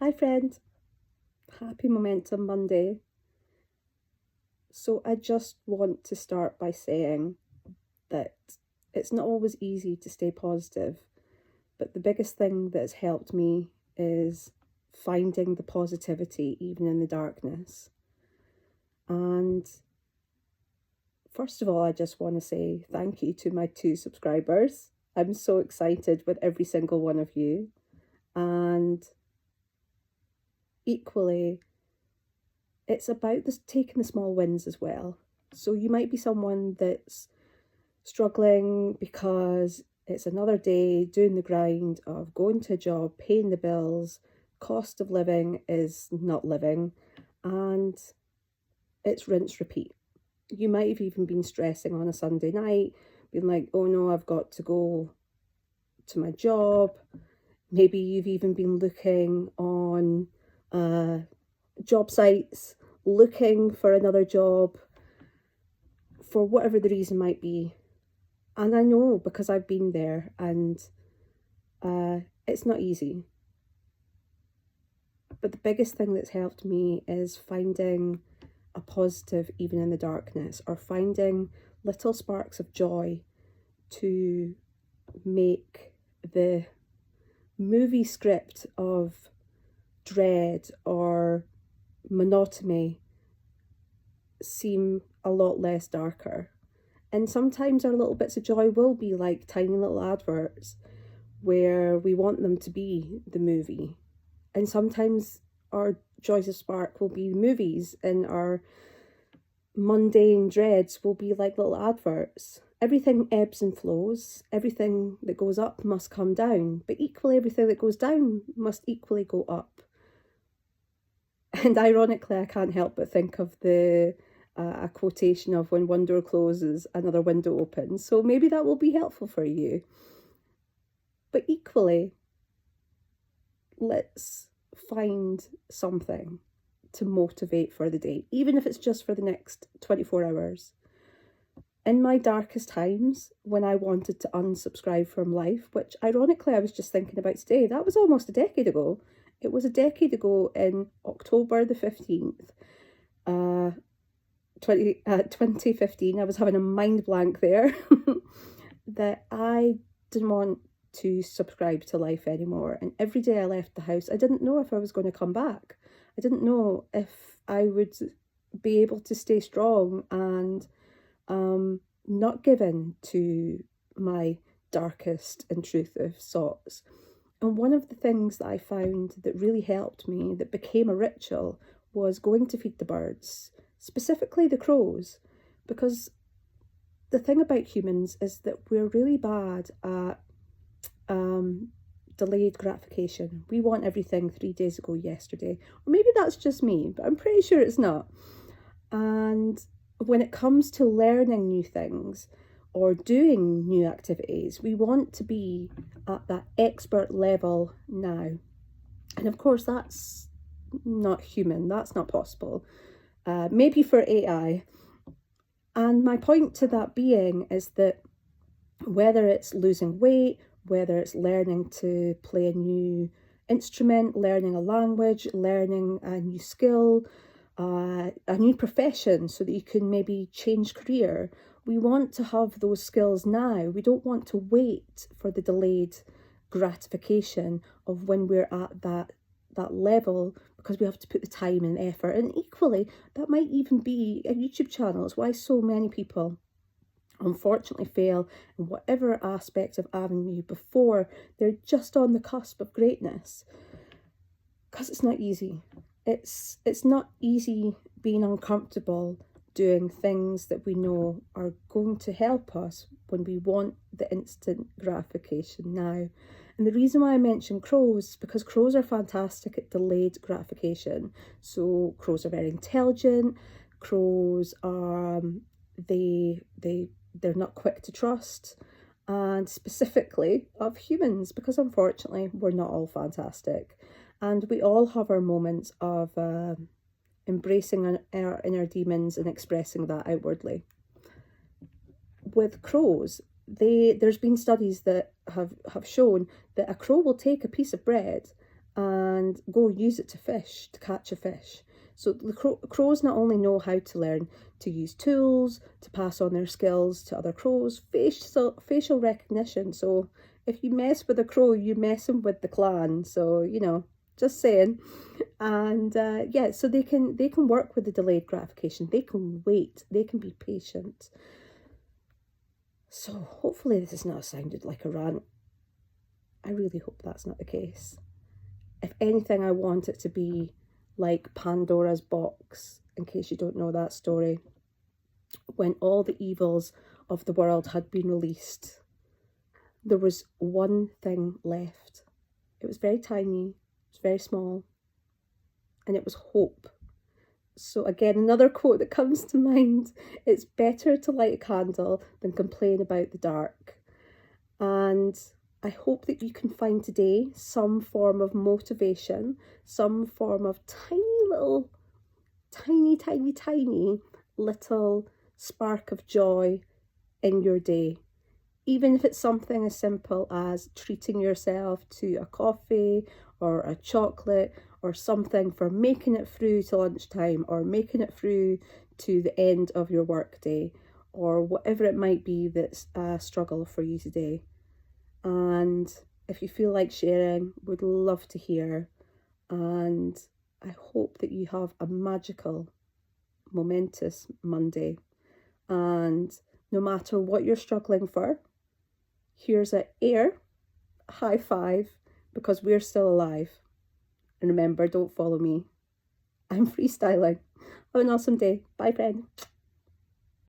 Hi friend, happy Momentum Monday. So I just want to start by saying that it's not always easy to stay positive, but the biggest thing that has helped me is finding the positivity even in the darkness. And first of all, I just want to say thank you to my 2 subscribers. I'm so excited with every single one of you. And equally, it's about this taking the small wins as well. So you might be someone that's struggling because it's another day doing the grind of going to a job, paying the bills, cost of living is not living, and it's rinse repeat. You might have even been stressing on a Sunday night, being like, oh no, I've got to go to my job. Maybe you've even been looking on job sites, looking for another job for whatever the reason might be. And I know because I've been there, and it's not easy. But the biggest thing that's helped me is finding a positive even in the darkness, or finding little sparks of joy to make the movie script of dread or monotony seem a lot less darker. And sometimes our little bits of joy will be like tiny little adverts where we want them to be the movie. And sometimes our joys of spark will be movies, and our mundane dreads will be like little adverts. Everything ebbs and flows. Everything that goes up must come down, but equally everything that goes down must equally go up. And ironically, I can't help but think of a quotation of when one door closes, another window opens. So maybe that will be helpful for you. But equally, let's find something to motivate for the day, even if it's just for the next 24 hours. In my darkest times, when I wanted to unsubscribe from life, which ironically I was just thinking about today, that was almost a decade ago. It was a decade ago in October the 15th, 2015. I was having a mind blank there that I didn't want to subscribe to life anymore. And every day I left the house, I didn't know if I was going to come back. I didn't know if I would be able to stay strong and not give in to my darkest intrusive thoughts. And one of the things that I found that really helped me, that became a ritual, was going to feed the birds, specifically the crows, because the thing about humans is that we're really bad at delayed gratification. We want everything 3 days ago, yesterday. Or maybe that's just me, but I'm pretty sure it's not. And when it comes to learning new things or doing new activities, we want to be at that expert level now. And of course, that's not human. That's not possible. Maybe for AI. And my point to that being is that whether it's losing weight, whether it's learning to play a new instrument, learning a language, learning a new skill, a new profession so that you can maybe change career, we want to have those skills now. We don't want to wait for the delayed gratification of when we're at that level, because we have to put the time and effort. And equally, that might even be a YouTube channel. It's why so many people unfortunately fail in whatever aspect of avenue before they're just on the cusp of greatness, because it's not easy. It's not easy being uncomfortable doing things that we know are going to help us when we want the instant gratification now. And the reason why I mention crows is because crows are fantastic at delayed gratification. So crows are very intelligent. Crows are they're not quick to trust, and specifically of humans, because unfortunately we're not all fantastic, and we all have our moments of embracing our inner demons and expressing that outwardly. With crows, there's been studies that have shown that a crow will take a piece of bread and go use it to fish, to catch a fish. So the crows not only know how to learn to use tools, to pass on their skills to other crows, facial recognition. So if you mess with a crow, you're messing with the clan. So, you know, just saying. And yeah, so they can work with the delayed gratification. They can wait. They can be patient. So hopefully this has not sounded like a rant. I really hope that's not the case. If anything, I want it to be like Pandora's box, in case you don't know that story. When all the evils of the world had been released, there was one thing left. It was very tiny, it was very small, and it was hope. So again, another quote that comes to mind, it's better to light a candle than complain about the dark. And I hope that you can find today some form of motivation, some form of tiny little spark of joy in your day. Even if it's something as simple as treating yourself to a coffee or a chocolate or something for making it through to lunchtime or making it through to the end of your workday, or whatever it might be that's a struggle for you today. And if you feel like sharing, would love to hear. And I hope that you have a magical, momentous Monday. And no matter what you're struggling for, here's an air high five, because we're still alive. And remember, don't follow me. I'm freestyling. Have an awesome day. Bye, friend.